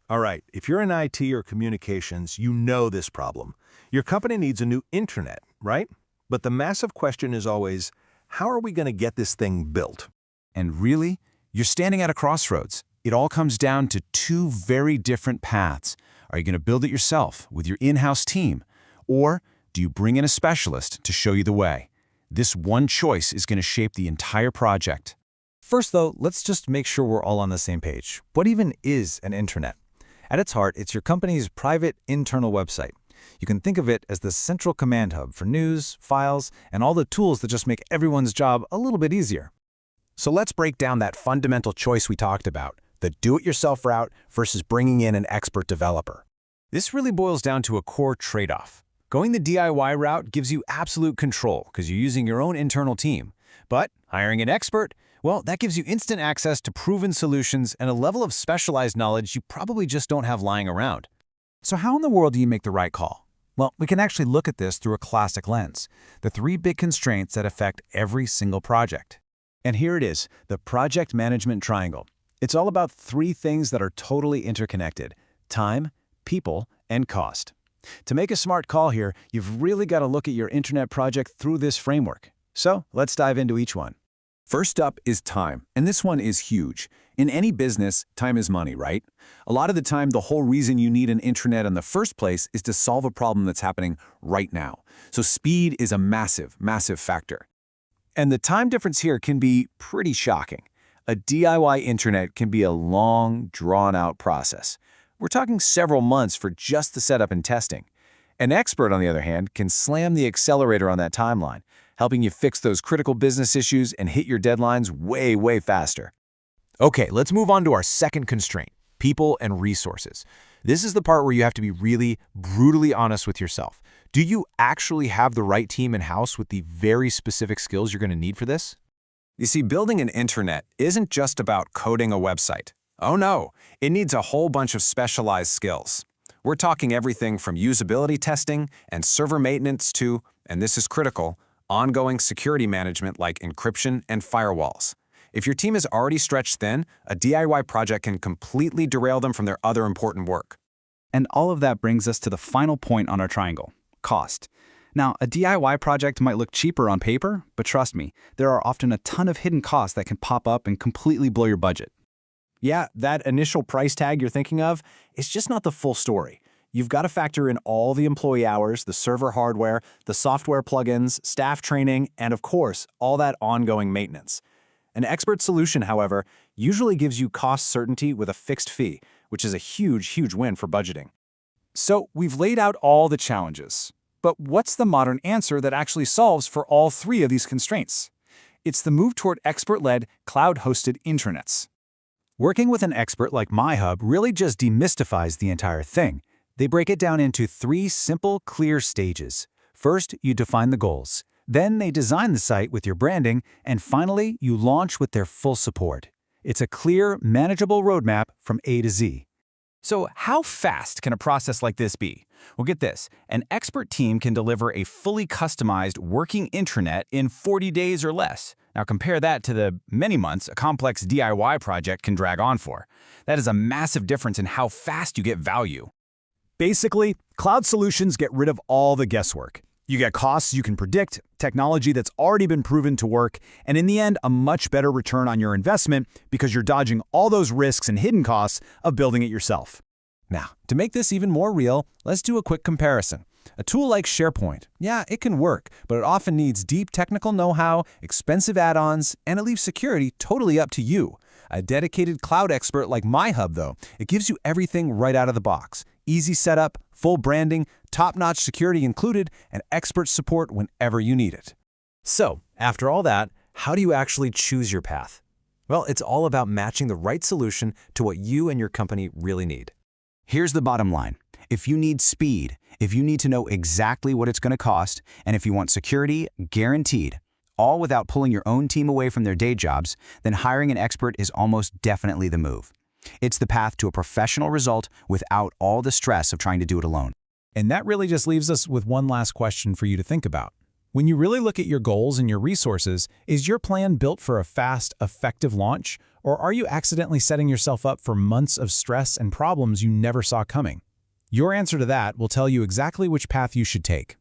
All right, if you're in IT or communications, you know this problem. Your company needs a new intranet, right? But the massive question is always, how are we going to get this thing built? And really, you're standing at a crossroads. It all comes down to two very different paths. Are you going to build it yourself with your in-house team? Or do you bring in a specialist to show you the way? This one choice is going to shape the entire project. First, though, let's just make sure we're all on the same page. What even is an intranet? At its heart, it's your company's private internal website. You can think of it as the central command hub for news, files, and all the tools that just make everyone's job a little bit easier. So let's break down that fundamental choice we talked about, the do-it-yourself route versus bringing in an expert developer. This really boils down to a core trade-off. Going the DIY route gives you absolute control because you're using your own internal team. But hiring an expert, well, that gives you instant access to proven solutions and a level of specialized knowledge you probably just don't have lying around. So how in the world do you make the right call? Well, we can actually look at this through a classic lens, the three big constraints that affect every single project. And here it is, the project management triangle. It's all about three things that are totally interconnected: time, people, and cost. To make a smart call here, you've really got to look at your internet project through this framework. So let's dive into each one. First up is time, and this one is huge. In any business, time is money, right? A lot of the time, the whole reason you need an intranet in the first place is to solve a problem that's happening right now. So speed is a massive, massive factor. And the time difference here can be pretty shocking. A DIY intranet can be a long, drawn-out process. We're talking several months for just the setup and testing. An expert, on the other hand, can slam the accelerator on that timeline, helping you fix those critical business issues and hit your deadlines way, way faster. Okay, let's move on to our second constraint, people and resources. This is the part where you have to be really brutally honest with yourself. Do you actually have the right team in-house with the very specific skills you're going to need for this? You see, building an intranet isn't just about coding a website. Oh no, it needs a whole bunch of specialized skills. We're talking everything from usability testing and server maintenance to, and this is critical, ongoing security management like encryption and firewalls. If your team is already stretched thin, a DIY project can completely derail them from their other important work. And all of that brings us to the final point on our triangle, cost. Now, a DIY project might look cheaper on paper, but trust me, there are often a ton of hidden costs that can pop up and completely blow your budget. Yeah, that initial price tag you're thinking of is just not the full story. You've got to factor in all the employee hours, the server hardware, the software plugins, staff training, and of course, all that ongoing maintenance. An expert solution, however, usually gives you cost certainty with a fixed fee, which is a huge, huge win for budgeting. So we've laid out all the challenges. But what's the modern answer that actually solves for all three of these constraints? It's the move toward expert-led, cloud-hosted intranets. Working with an expert like MyHub really just demystifies the entire thing. They break it down into three simple, clear stages. First, you define the goals. Then they design the site with your branding, and finally, you launch with their full support. It's a clear, manageable roadmap from A to Z. So how fast can a process like this be? Well, get this. An expert team can deliver a fully customized working intranet in 40 days or less. Now compare that to the many months a complex DIY project can drag on for. That is a massive difference in how fast you get value. Basically, cloud solutions get rid of all the guesswork. You get costs you can predict, technology that's already been proven to work, and in the end, a much better return on your investment because you're dodging all those risks and hidden costs of building it yourself. Now, to make this even more real, let's do a quick comparison. A tool like SharePoint, yeah, it can work, but it often needs deep technical know-how, expensive add-ons, and it leaves security totally up to you. A dedicated cloud expert like MyHub, though, it gives you everything right out of the box. Easy setup, full branding, top-notch security included, and expert support whenever you need it. So, after all that, how do you actually choose your path? Well, it's all about matching the right solution to what you and your company really need. Here's the bottom line. If you need speed, if you need to know exactly what it's going to cost, and if you want security guaranteed, all without pulling your own team away from their day jobs, then hiring an expert is almost definitely the move. It's the path to a professional result without all the stress of trying to do it alone. And that really just leaves us with one last question for you to think about. When you really look at your goals and your resources, is your plan built for a fast, effective launch, or are you accidentally setting yourself up for months of stress and problems you never saw coming? Your answer to that will tell you exactly which path you should take.